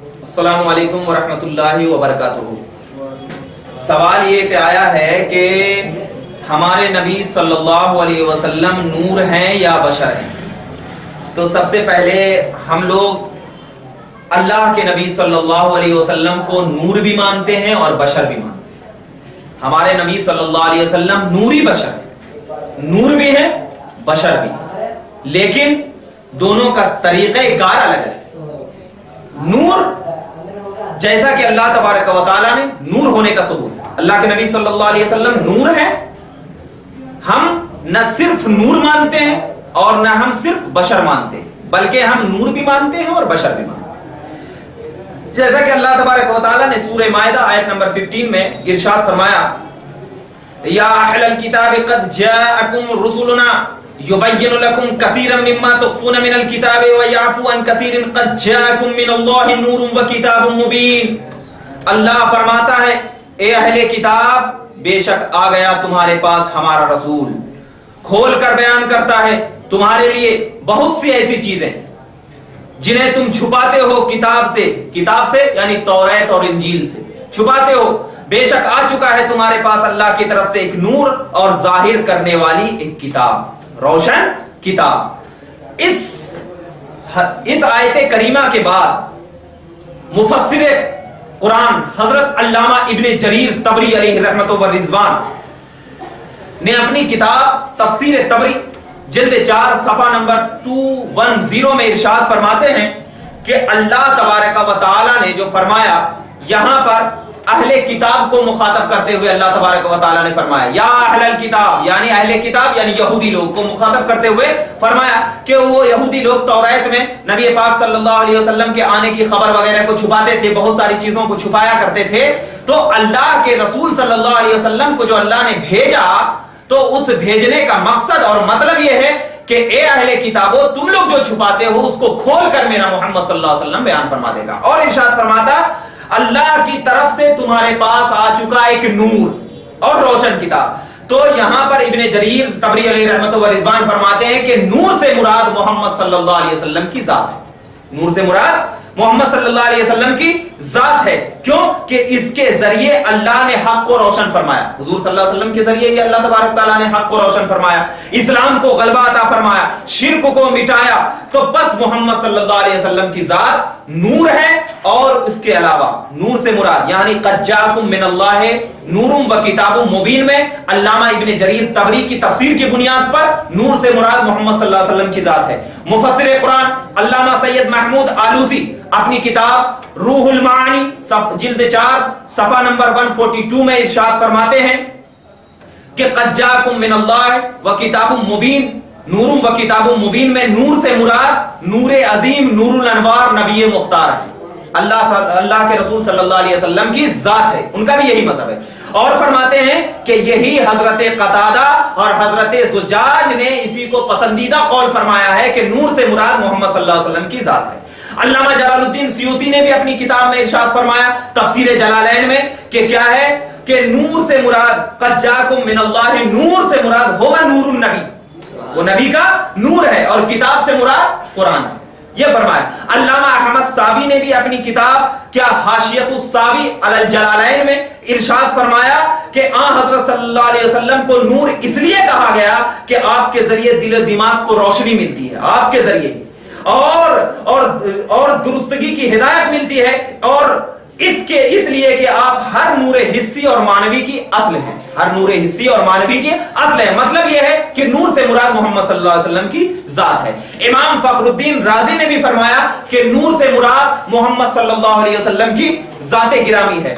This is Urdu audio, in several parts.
السلام علیکم ورحمۃ اللہ وبرکاتہ۔ سوال یہ کہ آیا ہے کہ ہمارے نبی صلی اللہ علیہ وسلم نور ہیں یا بشر ہیں؟ تو سب سے پہلے ہم لوگ اللہ کے نبی صلی اللہ علیہ وسلم کو نور بھی مانتے ہیں اور بشر بھی مانتے ہیں۔ ہمارے نبی صلی اللہ علیہ وسلم نوری بشر ہیں، نور بھی ہیں بشر بھی ہیں، لیکن دونوں کا طریقہ کار الگ ہے۔ نور جیسا کہ اللہ تبارک و تعالیٰ نے نور ہونے کا ثبوت، اللہ کے نبی صلی اللہ علیہ وسلم نور ہے، ہم نہ صرف نور مانتے ہیں اور نہ ہم صرف بشر مانتے ہیں، بلکہ ہم نور بھی مانتے ہیں اور بشر بھی مانتے ہیں۔ جیسا کہ اللہ تبارک و تعالیٰ نے سورہ مائدہ آیت نمبر 15 میں ارشاد فرمایا، یا اہل الکتاب قد جاءکم رسولنا یبین لکم کثیرا مما تخفون من الکتاب ویعفو عن کثیر قد جاءکم من اللہ نور وکتاب مبین۔ اللہ فرماتا ہے، اے اہل کتاب، بے شک آ گیا تمہارے پاس ہمارا رسول، کھول کر بیان کرتا ہے تمہارے لیے بہت سی ایسی چیزیں جنہیں تم چھپاتے ہو کتاب سے یعنی توریت اور انجیل سے چھپاتے ہو۔ بے شک آ چکا ہے تمہارے پاس اللہ کی طرف سے ایک نور اور ظاہر کرنے والی ایک کتاب، روشن کتاب۔ اس آیت کریمہ کے بعد مفسر قرآن حضرت علامہ ابن جریر طبری علیہ رحمت و رضوان نے اپنی کتاب تفسیر طبری جلد 4 صفحہ نمبر 210 میں ارشاد فرماتے ہیں کہ اللہ تبارک و تعالی نے جو فرمایا، یہاں پر اہل کتاب کو مخاطب کرتے ہوئے اللہ تبارک و تعالی نے فرمایا، یا اہل الکتاب، یعنی اہل کتاب یعنی یہودی لوگ کو مخاطب کرتے ہوئے فرمایا کہ وہ یہودی لوگ توریت میں نبی پاک صلی اللہ علیہ وسلم کے آنے کی خبر وغیرہ کو چھپاتے تھے، بہت ساری چیزوں کو چھپایا کرتے تھے۔ تو اللہ کے رسول صلی اللہ علیہ وسلم کو جو اللہ نے بھیجا، تو اس بھیجنے کا مقصد اور مطلب یہ ہے کہ اے اہل کتابو، تم لوگ جو چھپاتے ہو اس کو کھول کر میرا محمد صلی اللہ علیہ وسلم بیان فرما دے گا۔ اور ارشاد فرماتا، اللہ کی طرف سے تمہارے پاس آ چکا ایک نور اور روشن کتاب۔ تو یہاں پر ابن جریر طبری علیہ رحمت و رضوان فرماتے ہیں کہ نور سے مراد محمد صلی اللہ علیہ وسلم کی ذات ہے، نور سے مراد محمد صلی اللہ علیہ وسلم کی ذات ہے۔ کیوں کہ اس کے ذریعے اللہ نے حق کو روشن فرمایا، حضور صلی اللہ علیہ وسلم کے ذریعے ہی اللہ تبارک تعالیٰ نے حق کو روشن فرمایا، اسلام کو غلبہ عطا فرمایا، شرک کو مٹایا۔ تو بس محمد صلی اللہ علیہ وسلم کی ذات نور ہے، اور اس کے علاوہ نور سے مراد یعنی قد جاءکم من اللہ نور و کتاب مبین میں علامہ ابن جریر طبری کی تفسیر کی بنیاد پر نور سے مراد محمد صلی اللہ علیہ وسلم کی ذات ہے۔ مفسر قرآن علامہ سید محمود آلوسی اپنی کتاب روح المعانی جلد 4 صفحہ نمبر 142 میں ارشاد فرماتے ہیں کہ قد جاءکم من اللہ و کتاب مبین، نور و کتاب مبین میں نور سے مراد نور عظیم، نور الانوار، نبی مختار ہے، اللہ کے رسول صلی اللہ علیہ وسلم کی ذات ہے، ان کا بھی یہی مذہب ہے۔ اور فرماتے ہیں کہ یہی حضرت قتادہ اور حضرت زجاج نے اسی کو پسندیدہ قول فرمایا ہے کہ نور سے مراد محمد صلی اللہ علیہ وسلم کی ذات ہے۔ علامہ جلال الدین سیوطی نے بھی اپنی کتاب میں ارشاد فرمایا تفسیر جلالین میں کہ کیا ہے کہ نور سے مراد قد جاءکم من اللہ، نور سے مراد ہوگا نور النبی، وہ نبی کا نور ہے، اور کتاب سے مراد قرآن ہے، یہ فرمایا۔ علامہ احمد ساوی نے بھی اپنی کتاب کیا حاشیۃ الساوی علی الجلالین میں ارشاد فرمایا کہ حضرت صلی اللہ علیہ وسلم کو نور اس لیے کہا گیا کہ آپ کے ذریعے دل و دماغ کو روشنی ملتی ہے، آپ کے ذریعے اور درستگی کی ہدایت ملتی ہے، اور اس لیے کہ آپ ہر نور حسی اور معنوی کی اصل ہیں، ہر نور حسی اور معنوی کی اصل ہے۔ مطلب یہ ہے کہ نور سے مراد محمد صلی اللہ علیہ وسلم کی ذات ہے۔ امام فخر الدین رازی نے بھی فرمایا کہ نور سے مراد محمد صلی اللہ علیہ وسلم کی ذات گرامی ہے۔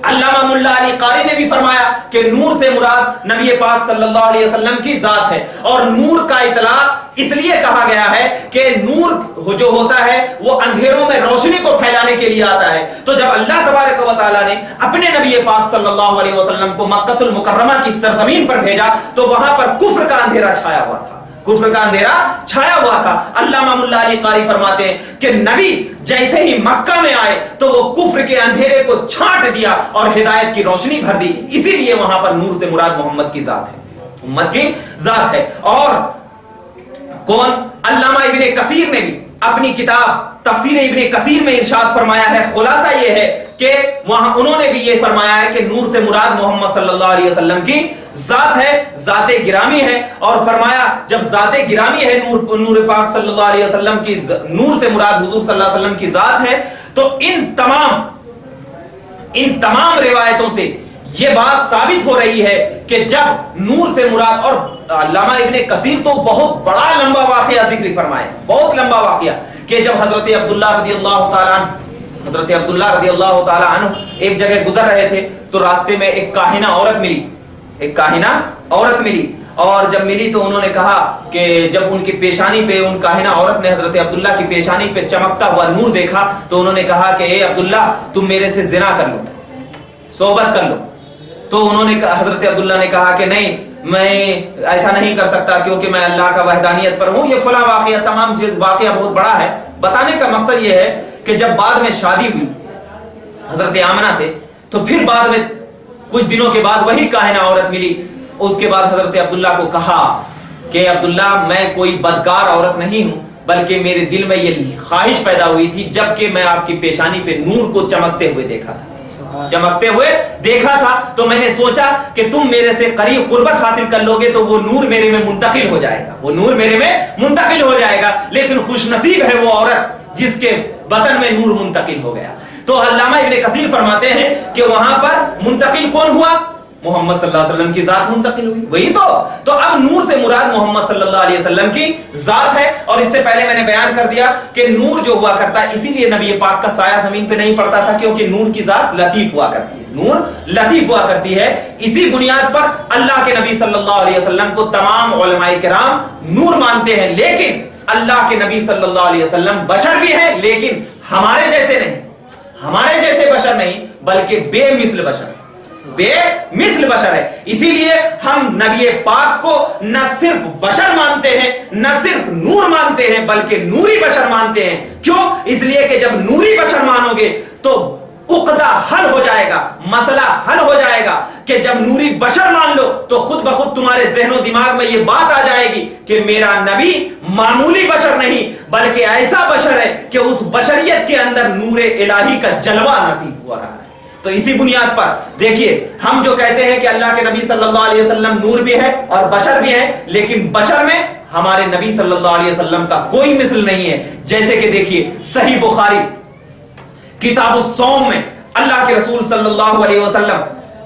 علامہ ملا علی قاری نے بھی فرمایا کہ نور سے مراد نبی پاک صلی اللہ علیہ وسلم کی ذات ہے، اور نور کا اطلاق اس لیے کہا گیا ہے کہ نور جو ہوتا ہے وہ اندھیروں میں روشنی کو پھیلانے کے لیے آتا ہے۔ تو جب اللہ تبارک و تعالیٰ نے اپنے نبی پاک صلی اللہ علیہ وسلم کو مکہ المکرمہ کی سرزمین پر بھیجا تو وہاں پر کفر کا اندھیرا چھایا ہوا تھا، کفر کا اندھیرا چھایا ہوا تھا۔ علامہ ملا علی قاری فرماتے ہیں کہ نبی جیسے ہی مکہ میں آئے تو وہ کفر کے اندھیرے کو چھانٹ دیا اور ہدایت کی روشنی بھر دی، اسی لیے وہاں پر نور سے مراد محمد کی ذات ہے، امت کی ذات ہے۔ اور کون؟ علامہ ابن کثیر نے بھی اپنی کتاب تفسیر ابن کثیر میں ارشاد فرمایا ہے، خلاصہ یہ ہے کہ وہاں انہوں نے بھی یہ فرمایا ہے کہ نور سے مراد محمد صلی اللہ علیہ وسلم کی ذات ہے، ذات گرامی ہے، اور فرمایا جب ذات گرامی ہے نور پاک صلی اللہ علیہ وسلم کی، نور سے مراد حضور صلی اللہ علیہ وسلم کی ذات ہے، تو ان تمام روایتوں سے یہ بات ثابت ہو رہی ہے کہ جب نور سے مراد، اور علامہ ابن کثیر تو بہت بڑا لمبا واقعہ ذکر فرمائے، بہت لمبا واقعہ، کہ جب حضرت عبداللہ رضی اللہ تعالی عنہ ایک جگہ گزر رہے تھے تو راستے میں ایک کاہنہ عورت ملی، اور جب ملی تو انہوں نے کہا کہ جب ان کی پیشانی پہ، ان کاہنہ عورت نے حضرت عبداللہ کی پیشانی پہ چمکتا ہوا نور دیکھا تو انہوں نے کہا کہ اے عبداللہ تم میرے سے زنا کر لو، صحبت کر لو. تو انہوں نے حضرت عبداللہ نے کہا کہ نہیں، میں ایسا نہیں کر سکتا کیونکہ میں اللہ کا وحدانیت پر ہوں، یہ فلاں واقعہ، تمام چیز واقعہ بہت بڑا ہے. بتانے کا مقصد یہ ہے کہ جب بعد میں شادی ہوئی حضرت آمنہ سے، تو پھر بعد میں کچھ دنوں کے بعد وہی کاہنہ عورت ملی. اس کے بعد حضرت عبداللہ کو کہا کہ عبداللہ میں کوئی بدکار عورت نہیں ہوں، بلکہ میرے دل میں یہ خواہش پیدا ہوئی تھی جبکہ میں آپ کی پیشانی پہ نور کو چمکتے ہوئے دیکھا تھا تو میں نے سوچا کہ تم میرے سے قریب قربت حاصل کر لو گے تو وہ نور میرے میں منتقل ہو جائے گا، لیکن خوش نصیب ہے وہ عورت جس کے بدن میں نور منتقل ہو گیا. تو علامہ ابن کثیر فرماتے ہیں کہ وہاں پر منتقل کون ہوا؟ محمد صلی اللہ علیہ وسلم کی ذات منتقل ہوئی. وہی تو اب نور سے مراد محمد صلی اللہ علیہ وسلم کی ذات ہے. اور اس سے پہلے میں نے بیان کر دیا کہ نور جو ہوا کرتا ہے، اسی لیے نبی پاک کا سایہ زمین پہ نہیں پڑتا تھا، کیونکہ نور کی ذات لطیف ہوا کرتی ہے، نور لطیف ہوا کرتی ہے. اسی بنیاد پر اللہ کے نبی صلی اللہ علیہ وسلم کو تمام علماء کرام نور مانتے ہیں. لیکن اللہ کے نبی صلی اللہ علیہ وسلم بشر بھی ہیں، لیکن ہمارے جیسے بشر نہیں، بلکہ بے مثل بشر ہے. اسی لیے ہم نبی پاک کو نہ صرف بشر مانتے ہیں، نہ صرف نور مانتے ہیں، بلکہ نوری بشر مانتے ہیں. کیوں؟ اس لیے کہ جب نوری بشر مانو گے تو عقدہ حل ہو جائے گا، مسئلہ حل ہو جائے گا. کہ جب نوری بشر مان لو تو خود بخود تمہارے ذہن و دماغ میں یہ بات آ جائے گی کہ میرا نبی معمولی بشر نہیں بلکہ ایسا بشر ہے کہ اس بشریت کے اندر نور الہی کا جلوہ نصیب ہوا رہا ہے. تو اسی بنیاد پر دیکھیے، ہم جو کہتے ہیں کہ اللہ کے نبی صلی اللہ علیہ وسلم نور بھی ہے اور بشر بھی ہے، لیکن بشر میں ہمارے نبی صلی اللہ علیہ وسلم کا کوئی مثل نہیں ہے. جیسے کہ دیکھیے صحیح بخاری کتاب الصوم میں اللہ کے رسول صلی اللہ علیہ وسلم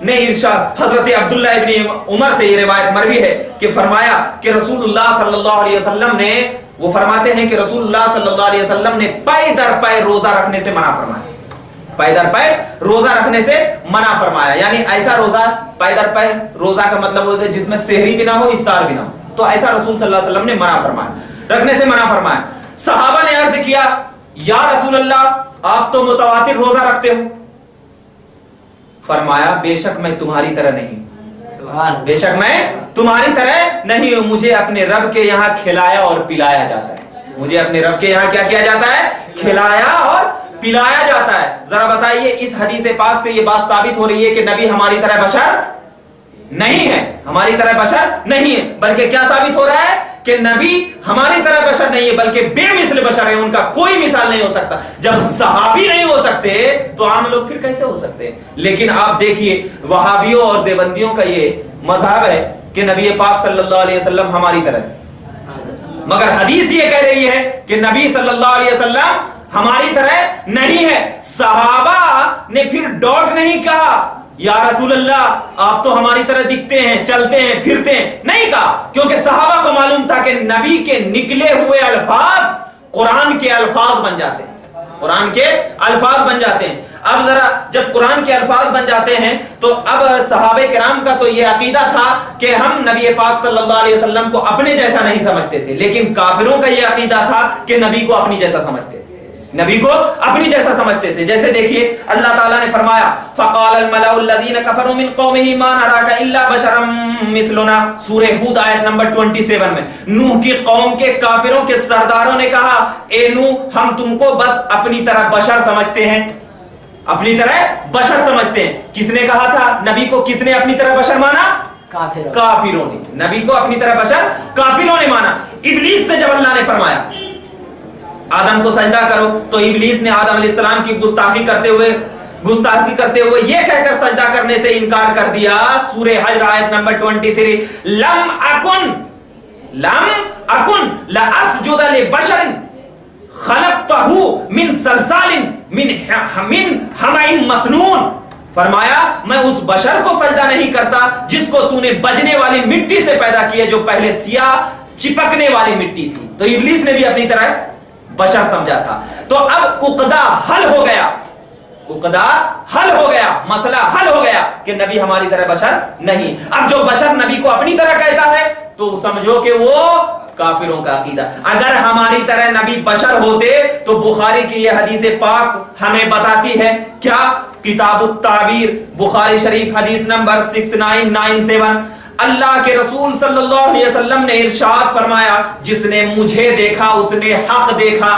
نے ارشاد، حضرت عبداللہ ابن عمر سے یہ روایت مروی ہے کہ فرمایا کہ رسول اللہ صلی اللہ علیہ وسلم نے، وہ فرماتے ہیں کہ رسول اللہ صلی اللہ علیہ وسلم نے پے در پے روزہ رکھنے سے منع فرمایا. پے در پے روزہ رکھنے سے منع فرمایا، یعنی ایسا روزہ، پے در پے روزہ کا مطلب ہوتا ہے جس میں سحری بھی نہ ہو، افطار بھی نہ ہو. تو ایسا رسول صلی اللہ علیہ وسلم نے منع فرمایا، رکھنے سے منع فرمایا. صحابہ نے عرض کیا یا رسول اللہ آپ تو متواتر روزہ رکھتے ہو. فرمایا بے شک میں تمہاری طرح نہیں، بے شک میں تمہاری طرح نہیں ہوں. مجھے اپنے رب کے یہاں کھلایا اور پلایا جاتا ہے. مجھے اپنے رب کے یہاں کیا کیا جاتا ہے؟ کھلایا اور پلایا جاتا ہے. ذرا بتائیے، اس حدیث پاک سے یہ بات ثابت ہو رہی ہے کہ نبی ہماری طرح بشر نہیں ہے، ہماری طرح بشر نہیں ہے، بلکہ کیا ثابت ہو رہا ہے کہ نبی ہماری طرح بشر نہیں ہے بلکہ بے مثل بشر ہے. ان کا کوئی مثال نہیں ہو سکتا. جب صحابی نہیں ہو سکتے تو عام لوگ پھر کیسے ہو سکتے ہیں؟ لیکن آپ دیکھیے وہابیوں اور دیوبندیوں کا یہ مذہب ہے کہ نبی پاک صلی اللہ علیہ وسلم ہماری طرح ہے، مگر حدیث یہ کہہ رہی ہے کہ نبی صلی اللہ علیہ وسلم ہماری طرح نہیں ہے. صحابہ نے پھر ڈاٹ نہیں کہا یا رسول اللہ آپ تو ہماری طرح دکھتے ہیں، چلتے ہیں، پھرتے ہیں، نہیں کہا، کیونکہ صحابہ کو معلوم تھا کہ نبی کے نکلے ہوئے الفاظ قرآن کے الفاظ بن جاتے ہیں، قرآن کے الفاظ بن جاتے ہیں. اب ذرا جب قرآن کے الفاظ بن جاتے ہیں تو اب صحابہ کرام کا تو یہ عقیدہ تھا کہ ہم نبی پاک صلی اللہ علیہ وسلم کو اپنے جیسا نہیں سمجھتے تھے، لیکن کافروں کا یہ عقیدہ تھا کہ نبی کو اپنی جیسا سمجھتے تھے، نبی کو اپنی جیسا سمجھتے تھے. جیسے دیکھیے اللہ تعالیٰ نے فرمایا فقال الملأ الذين كفروا من قومه ما نراك الا بشرا مثلنا، سورہ ہود آیت نمبر 27 میں. نوح کی قوم کے کافروں کے سرداروں نے کہا اے نوح ہم تم کو بس اپنی طرح بشر سمجھتے ہیں، اپنی طرح بشر سمجھتے ہیں. کس نے کہا تھا؟ نبی کو کس نے اپنی طرح بشر مانا؟ کافروں نے. نبی کو اپنی طرح بشر کافروں نے مانا. ابلیس سے جب اللہ نے فرمایا، آدم کو سجدہ کرو، تو ابلیس نے آدم علیہ السلام کی گستاخی کرتے ہوئے یہ کہہ کر سجدہ کرنے سے انکار کر دیا. سورہ حجر آیت نمبر 23، لم اکن لاسجد لبشر خلقتہ من صلصال من حمأ مسنون. فرمایا میں اس بشر کو سجدہ نہیں کرتا جس کو تو نے بجنے والی مٹی سے پیدا کیا، جو پہلے سیاہ چپکنے والی مٹی تھی. تو ابلیس نے بھی اپنی طرح بشر سمجھا تھا. تو اب عقدہ حل ہو گیا، مسئلہ حل ہو گیا کہ نبی ہماری طرح بشر نہیں. اب جو بشر نبی کو اپنی طرح کہتا ہے تو سمجھو کہ وہ کافروں کا عقیدہ. اگر ہماری طرح نبی بشر ہوتے تو بخاری کی یہ حدیث پاک ہمیں بتاتی ہے کیا؟ کتاب التعبیر بخاری شریف حدیث نمبر 6997، اللہ کے رسول صلی اللہ علیہ وسلم نے ارشاد فرمایا، جس نے مجھے دیکھا اس نے حق دیکھا.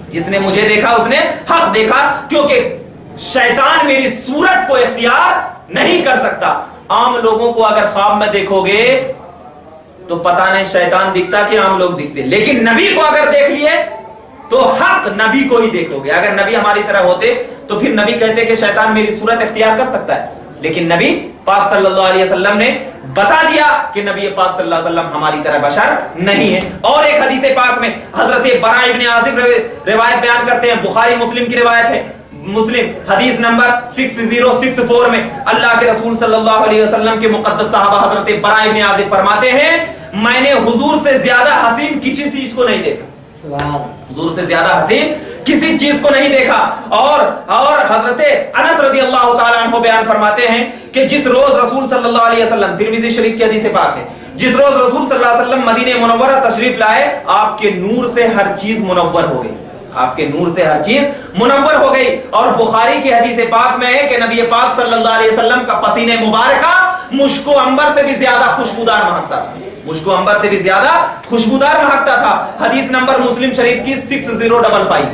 جس نے مجھے دیکھا اس نے حق دیکھا، کیونکہ شیطان میری صورت کو اختیار نہیں کر سکتا. عام لوگوں کو اگر خواب میں دیکھو گے تو پتہ نہیں شیطان دکھتا کہ عام لوگ دکھتے، لیکن نبی کو اگر دیکھ لیے تو حق نبی کو ہی دیکھو گے. اگر نبی ہماری طرح ہوتے تو پھر نبی کہتے کہ شیطان میری صورت اختیار کر سکتا ہے، لیکن نبی پاک صلی اللہ علیہ وسلم نے بتا دیا کہ نبی پاک صلی اللہ علیہ وسلم ہماری طرح بشر نہیں ہے. اور ایک حدیث پاک میں حضرت براء ابن عازب روایت بیان کرتے ہیں، بخاری مسلم کی روایت ہے، مسلم حدیث نمبر 6064 میں اللہ کے رسول صلی اللہ علیہ وسلم کے مقدس صحابہ حضرت براء ابن عازب فرماتے ہیں، میں نے حضور سے زیادہ حسین کسی چیز کو نہیں دیکھا. حضور سے زیادہ حسین کسی چیز کو نہیں دیکھا. اور حضرت انس رضی اللہ تعالیٰ عنہ بیان فرماتے ہیں کہ جس روز رسول صلی اللہ علیہ وسلم، ترمذی شریف کی حدیث پاک ہے، جس روز رسول صلی اللہ علیہ وسلم مدینہ منورہ تشریف لائے، آپ کے نور سے ہر چیز منور ہو گئی. آپ کے نور سے ہر چیز منور ہو گئی. اور بخاری کی حدیث پاک میں ہے کہ نبی پاک صلی اللہ علیہ وسلم کا پسینہ مبارکہ مشک و عنبر سے بھی زیادہ خوشبودار مہکتا تھا. مشک و عنبر سے بھی زیادہ خوشبودار مہکتا تھا. حدیث نمبر مسلم شریف کی 6055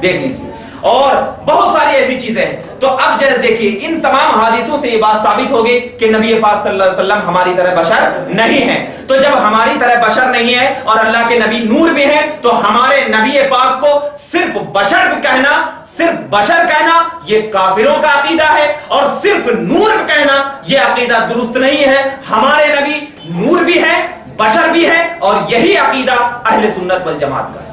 دیکھ لیجیے. اور بہت ساری ایسی چیزیں ہیں. تو اب جیسے دیکھیے ان تمام حدیثوں سے یہ بات ثابت ہوگی کہ نبی پاک صلی اللہ علیہ وسلم ہماری طرح بشر نہیں ہے. تو جب ہماری طرح بشر نہیں ہے اور اللہ کے نبی نور بھی ہیں، تو ہمارے نبی پاک کو صرف بشر کہنا یہ کافروں کا عقیدہ ہے، اور صرف نور کہنا یہ عقیدہ درست نہیں ہے. ہمارے نبی نور بھی ہے، بشر بھی ہے، اور یہی عقیدہ اہل سنت والجماعت کا ہے.